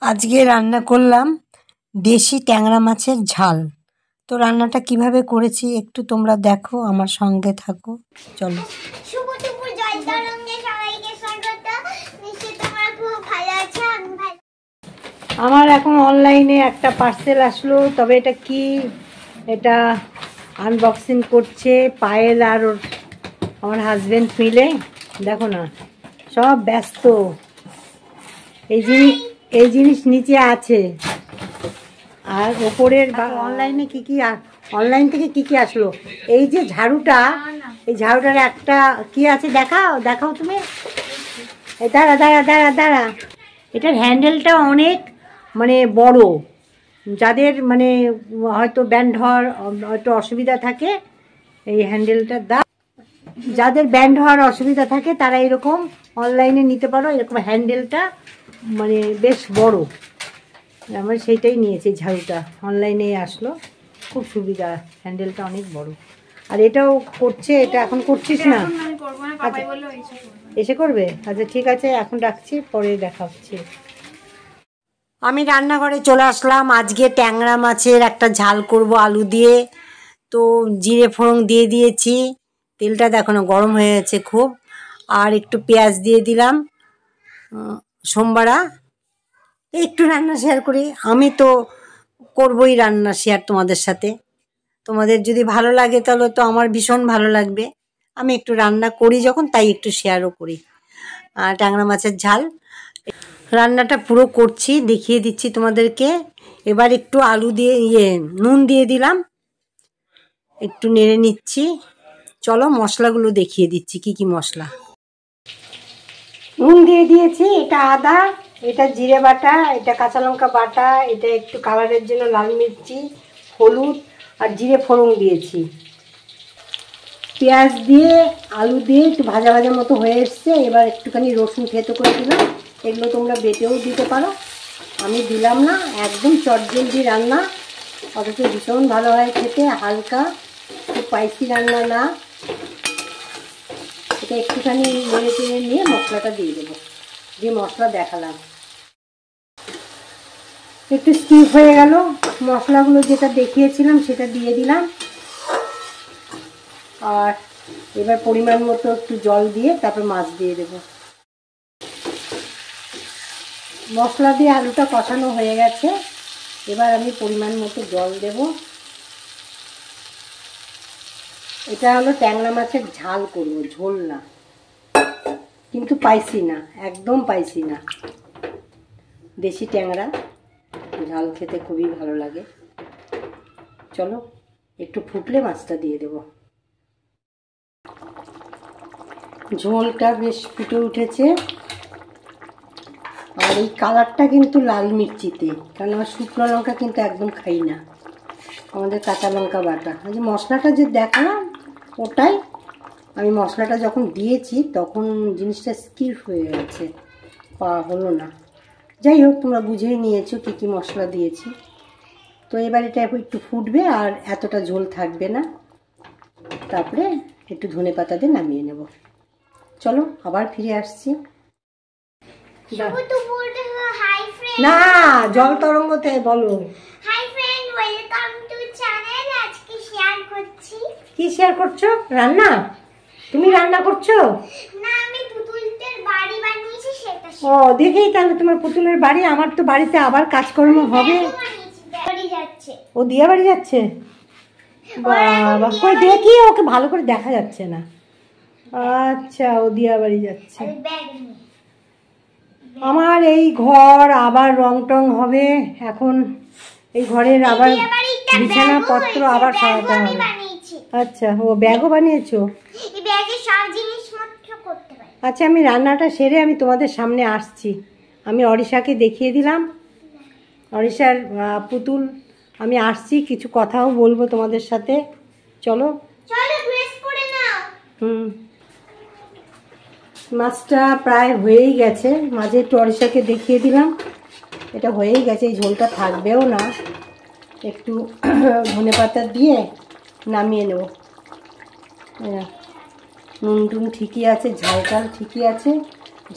আজকে রান্না করলাম দেশি ট্যাংরা মাছের ঝাল। তো রান্নাটা কিভাবে করেছি একটু তোমরা দেখো, আমার সঙ্গে থাকো, চলো। শুভ দুপুর জয় তরঙ্গে সবাইকে স্বাগত। নিশ্চয়ই তোমরা খুব ভালো আছো, আমি ভালো। আমার এখন অনলাইনে একটা পার্সেল আসলো, তবে এটা কি, এটা আনবক্সিং করছে পায়েল আর আমার হাজবেন্ড মিলে। দেখো না, সব ব্যস্ত। এই জিনিস নিচে আছে, আর ওপরের অনলাইনে অনলাইন থেকে কি আসলো। এই যে ঝাড়ুটা, এই ঝাড়ুটার একটা কি আছে, দেখাও তুমি। দাঁড়া দাঁড়া দাঁড়া দাঁড়া এটার হ্যান্ডেলটা অনেক বড়। যাদের হয়তো ব্যান্ড হওয়ার হয়তো অসুবিধা থাকে, এই হ্যান্ডেলটা যাদের ব্যান্ড হওয়ার অসুবিধা থাকে তারা এরকম অনলাইনে নিতে পারো। এরকম হ্যান্ডেলটা বেশ বড়, আমরা সেইটাই নিয়েছি। ঝাড়ুটা অনলাইনে আসলো, খুব সুবিধা, হ্যান্ডেলটা অনেক বড়। আর এটাও করছে, এটা এখন করছিস না? আচ্ছা, এসে করবে। আচ্ছা ঠিক আছে, এখন রাখছি, পরে দেখা হচ্ছে। আমি রান্নাঘরে চলে আসলাম। আজকে ট্যাংরা মাছের একটা ঝাল করব আলু দিয়ে। তো জিরে ফোড়ন দিয়ে দিয়েছি, তেলটা দেখো না গরম হয়ে গেছে খুব। আর একটু পেঁয়াজ দিয়ে দিলাম, সোমবারা। একটু রান্না শেয়ার করি, আমি তো করবই রান্না শেয়ার তোমাদের সাথে। তোমাদের যদি ভালো লাগে তাহলে তো আমার ভীষণ ভালো লাগবে। আমি একটু রান্না করি যখন, তাই একটু শেয়ারও করি। ট্যাংরা মাছের ঝাল রান্নাটা পুরো করছি, দেখিয়ে দিচ্ছি তোমাদেরকে। এবার একটু আলু দিয়ে নুন দিয়ে দিলাম, একটু নেড়ে নিচ্ছি। চলো মশলাগুলো দেখিয়ে দিচ্ছি, কি কি মশলা। নুন দিয়ে দিয়েছি, এটা আদা, এটা জিরে বাটা, এটা কাঁচা লঙ্কা বাটা, এটা একটু কালারের জন্য লাল মির্চি, হলুদ আর জিরে ফোড়ন দিয়েছি। পেঁয়াজ দিয়ে আলু দিয়ে একটু ভাজা ভাজা মতো হয়ে এসছে। এবার একটুখানি রসুন থেতো করে দিলাম। এগুলো তোমরা বেটেও দিতে পারো, আমি দিলাম না। একদম চটজলদি রান্না, অথচ ভীষণ ভালো হয় খেতে, হালকা, খুব স্পাইসি রান্না না। এটা একটুখানি নেড়ে চেড়ে নিয়ে মশলাটা দিয়ে দেবো, যে মশলা দেখালাম। একটু স্কিপ হয়ে গেল, মশলাগুলো যেটা দেখিয়েছিলাম সেটা দিয়ে দিলাম। আর এবার পরিমাণ মতো একটু জল দিয়ে তারপর মাছ দিয়ে দেব। মশলা দিয়ে আলুটা কষানো হয়ে গেছে, এবার আমি পরিমাণ মতো জল দেব। এটা হলো ট্যাংরা মাছের ঝাল করব, ঝোল না, কিন্তু স্পাইসি না, একদম স্পাইসি না। দেশি ট্যাংরা ঝাল খেতে খুবই ভালো লাগে। চলো একটু ফুটলে মাছটা দিয়ে দেব। ঝোলটা বেশ ফুটে উঠেছে। আর এই কালারটা কিন্তু লাল মির্চিতে, কারণ আমার শুকনো লঙ্কা কিন্তু একদম খাই না, আমাদের কাঁচা লঙ্কা বাটা। এই যে মশলাটা যে দেখালাম ওটাই, আমি মশলাটা যখন দিয়েছি তখন জিনিসটা স্কিপ হয়ে গেছে, পাওয়া হলো না। যাই হোক, তোমরা বুঝেই নিয়েছো কী কী মশলা দিয়েছি। তো এবার এটা একটু ফুটবে, আর এতটা ঝোল থাকবে না। তারপরে একটু ধনে পাতা দিয়ে নামিয়ে নেব। চলো আবার ফিরে আসছি। না, জল তরঙ্গতে বলো। Hi friend, welcome to channel. আজকে শেয়ার করছি। কি শেয়ার করছো? রান্না? তুমি রান্না করছো? না, আমি পুতুলদের বাড়ি বানিয়েছি সেটা। ও, দেখেই তাহলে তোমার পুতুলের বাড়ি। আমার তো বাড়িতে আবার কাজকর্ম হবে। ও দিয়া বাড়ি যাচ্ছে? বাবা, কই দেখি, ওকে ভালো করে দেখা যাচ্ছে না। আচ্ছা, ও দিয়া বাড়ি যাচ্ছে। আমার এই ঘর আবার রং টং হবে এখন, এই ঘরের আবার বিছানাপত্র আবার সাজাতে হবে। আচ্ছা, ও ব্যাগও বানিয়েছো? আচ্ছা, আমি রান্নাটা সেরে আমি তোমাদের সামনে আসছি। আমি অরিশাকে দেখিয়ে দিলাম, অরিশার পুতুল। আমি আসছি, কিছু কথাও বলবো তোমাদের সাথে। চলো। মাছটা প্রায় হয়েই গেছে, মাঝে একটু অরিশাকে দেখিয়ে দিলাম। এটা হয়েই গেছে, এই ঝোলটা থাকবেও না। একটু ধনে পাতা দিয়ে নামিয়ে নেব। নুন টুন ঠিকই আছে, ঝাল ঠিকই আছে।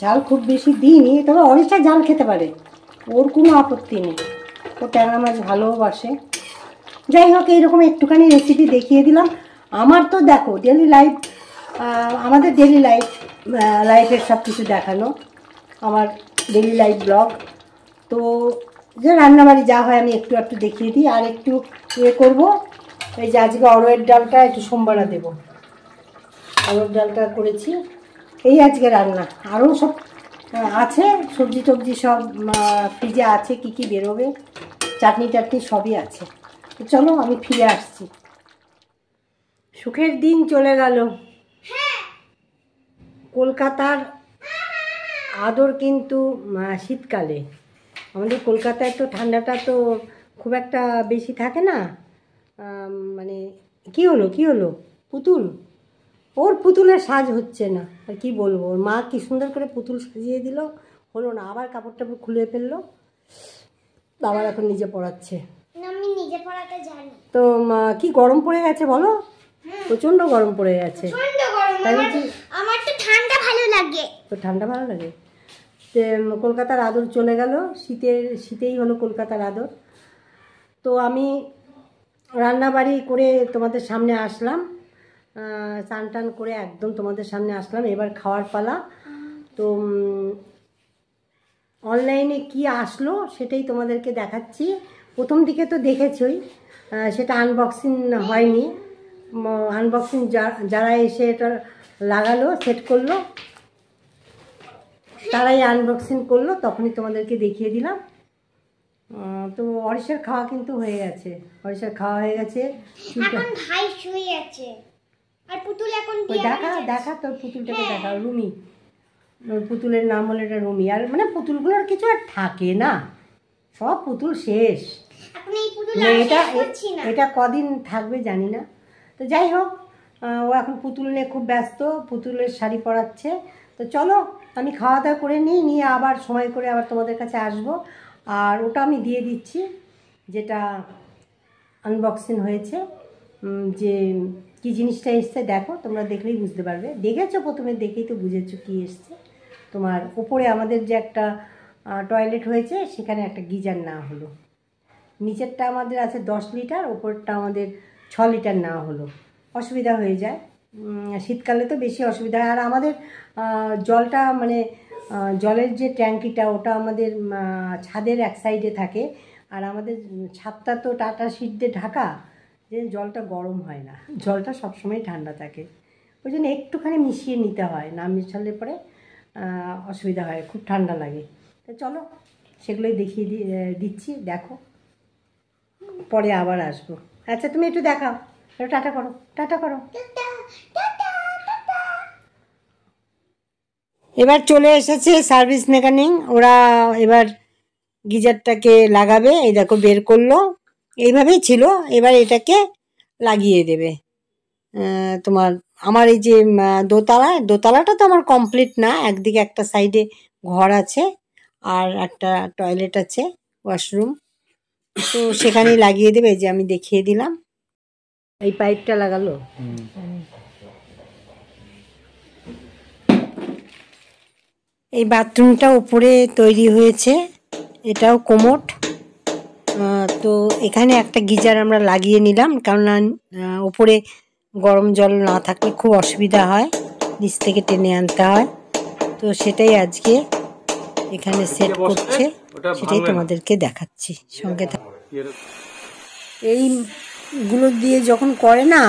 ঝাল খুব বেশি দিইনি, তবে অরিশা ঝাল খেতে পারে, ওর কোনো আপত্তি নেই, ও ট্যাংরা মাছ ভালোবাসে। যাই হোক, এইরকম একটুখানি রেসিপি দেখিয়ে দিলাম। আমার তো দেখো ডেলি লাইফ, আমাদের ডেলি লাইফের সব কিছু দেখানো, আমার ডেলি লাইফ ব্লগ। তো যে রান্নাবাড়ি যা হয় আমি একটু একটু দেখিয়ে দিই। আর একটু ইয়ে করবো, এই যে আজকে অরয়ের ডালটা একটু সোমবারে দেবো, অরয়ের ডালটা করেছি, এই আজকে রান্না। আরও সব আছে, সবজি টবজি সব ফ্রিজে আছে, কি কি বেরোবে, চাটনি টাটনি সবই আছে। তো চলো আমি ফিরে আসছি। সুখের দিন চলে গেল। কলকাতার আদর কিন্তু শীতকালে, আমাদের কলকাতায় তো ঠান্ডাটা তো খুব একটা বেশি থাকে না। মানে কি হলো পুতুল, ওর পুতুলের সাজ হচ্ছে না, আর কি বলবো। ওর মা কি সুন্দর করে পুতুল সাজিয়ে দিল, হলো না, আবার কাপড় টাপড় খুলে ফেললো, আবার এখন নিজে পড়াচ্ছে। আমি নিজে পড়াতে জানি। তো কি গরম পড়ে গেছে বলো, প্রচন্ড গরম পড়ে গেছে। আমার তো ঠান্ডা ভালো লাগে। তো ঠান্ডা ভালো লাগে। কলকাতার আদর চলে গেল, শীতেই হলো কলকাতার আদর। তো আমি রান্নাবাড়ি করে তোমাদের সামনে আসলাম, স্নান টান করে একদম তোমাদের সামনে আসলাম। এবার খাওয়ার পালা। তো অনলাইনে কি আসলো সেটাই তোমাদেরকে দেখাচ্ছি। প্রথম দিকে তো দেখেছই, সেটা আনবক্সিং হয়নি। আনবক্সিং যারা এসে এটা লাগালো, সেট করলো, তারাই আনবক্সিং করলো, তখনই তোমাদেরকে দেখিয়ে দিলাম। তো অরিশের খাওয়া কিন্তু হয়ে গেছে, অরিশের খাওয়া হয়ে গেছে। এখন ভাই শুয়ে আছে, আর পুতুল এখন দেখা তোর পুতুলটাকে দেখা, রুমি। ওর পুতুলের নাম হলো এটা রুমি। আর মানে পুতুলগুলোর কিছু আর থাকে না, সব পুতুল শেষ। এটা কদিন থাকবে জানি না। তো যাই হোক, ও এখন পুতুল নিয়ে খুব ব্যস্ত, পুতুলের শাড়ি পরাচ্ছে। তো চলো আমি খাওয়া দাওয়া করে নিয়ে আবার সময় করে আবার তোমাদের কাছে আসব। আর ওটা আমি দিয়ে দিচ্ছি যেটা আনবক্সিং হয়েছে, যে কি জিনিসটা এসছে দেখো, তোমরা দেখলেই বুঝতে পারবে। দেখেছো, প্রথমে দেখেই তো বুঝেছো কি এসছে। তোমার ওপরে আমাদের যে একটা টয়লেট হয়েছে, সেখানে একটা গিজার নেওয়া হলো। নিচেরটা আমাদের আছে 10 লিটার, ওপরটা আমাদের 6 লিটার নেওয়া হলো। অসুবিধা হয়ে যায়, শীতকালে তো বেশি অসুবিধা হয়। আর আমাদের জলটা মানে জলের যে ট্যাঙ্কিটা, ওটা আমাদের ছাদের এক সাইডে থাকে। আর আমাদের ছাদটা তো টাটা শিট দিয়ে ঢাকা, যে জলটা গরম হয় না, জলটা সবসময় ঠান্ডা থাকে। ওই জন্য একটুখানি মিশিয়ে নিতে হয়, না মিশালে পরে অসুবিধা হয়, খুব ঠান্ডা লাগে। তো চলো সেগুলোই দেখিয়ে দিচ্ছি, দেখো, পরে আবার আসবো। আচ্ছা তুমি একটু দেখাও, টাটা করো, টাটা করো। এবার চলে এসেছে সার্ভিস মেকানিক, ওরা এবার গিজারটাকে লাগাবে। এই দেখো বের করলো, এইভাবেই ছিল, এবার এটাকে লাগিয়ে দেবে। তোমার আমার এই যে দোতলাটা তো আমার কমপ্লিট না, একদিকে একটা সাইডে ঘর আছে আর একটা টয়লেট আছে, ওয়াশরুম, তো সেখানেই লাগিয়ে দেবে। যে আমি দেখিয়ে দিলাম, এই পাইপটা লাগালো। এই বাথরুমটা উপরে তৈরি হয়েছে, এটাও কোমোড। তো এখানে একটা গিজার আমরা লাগিয়ে নিলাম, কারণ উপরে গরম জল না থাকলে খুব অসুবিধা হয়, নিচ থেকে টেনে আনতে হয়। তো সেটাই আজকে এখানে সেট করছে, সেটাই তোমাদেরকে দেখাচ্ছি, সঙ্গে এইগুলো দিয়ে যখন করে না,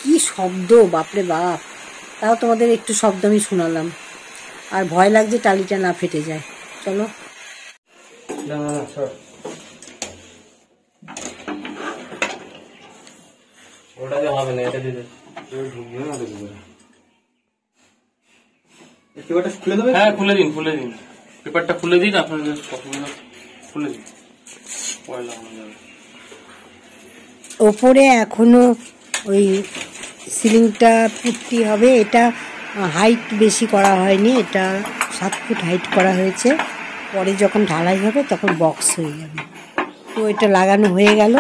কি শব্দ, বাপরে বাপ। তাও তোমাদের একটু শব্দ আমি শোনালাম, আর ভয় লাগছে টালিটা না ফেটে যায়। চলো হ্যাঁ খুলে দিন, পেপারটা খুলে দিন, আপনাদের খুলে দিন। ওপরে এখনো ওই সিলিংটা পুট্টি হবে, এটা হাইট বেশি করা হয়নি, এটা 7 ফুট হাইট করা হয়েছে। পরে যখন ঢালাই হবে তখন বক্স হয়ে যাবে। তো এটা লাগানো হয়ে গেল।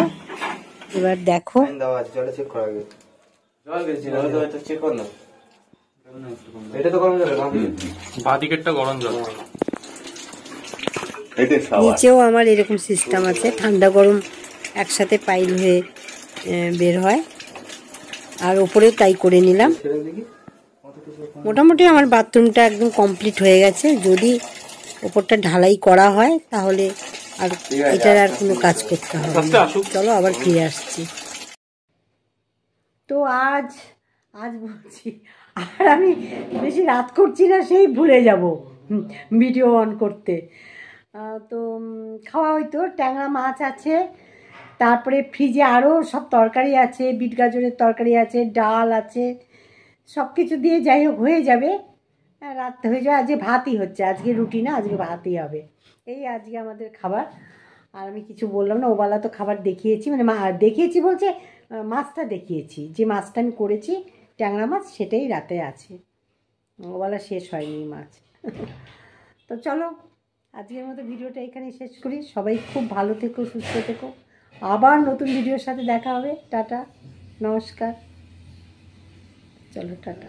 এবার দেখো, বাঁ দিকেরটা গরম জল। নিচেও আমার এরকম সিস্টেম আছে, ঠান্ডা গরম একসাথে পাইল হয়ে বের হয়। আর ওপরেও তাই করে নিলাম। মোটামুটি আমার বাথরুমটা একদম কমপ্লিট হয়ে গেছে। যদি ওপরটা ঢালাই করা হয় তাহলে আর এটার আর কোনো কাজ করতে হবে না। চলো আবার ফিরে আসছি। তো আজ বলছি, আর আমি বেশি রাত করছি না, সেই ভুলে যাব ভিডিও অন করতে। তো খাওয়া হয়তো ট্যাংরা মাছ আছে, তারপরে ফ্রিজে আরও সব তরকারি আছে, বিট গাজরের তরকারি আছে, ডাল আছে, সব কিছু দিয়ে যাই হোক হয়ে যাবে। রাত হয়ে যাবে। আজকে ভাতই হচ্ছে, আজকে রুটি না, আজকে ভাতই হবে। এই আজকে আমাদের খাবার। আর আমি কিছু বললাম না, ওবেলা তো খাবার দেখিয়েছি, মানে দেখিয়েছি বলছে মাছটা দেখিয়েছি, যে মাছটা আমি করেছি ট্যাংরা মাছ, সেটাই রাতে আছে। ওবেলা শেষ হয়নি মাছ। তো চলো আজকের মতো ভিডিওটা এখানেই শেষ করি। সবাই খুব ভালো থেকো, সুস্থ থেকো। আবার নতুন ভিডিওর সাথে দেখা হবে। টাটা, নমস্কার। চলো টাটা।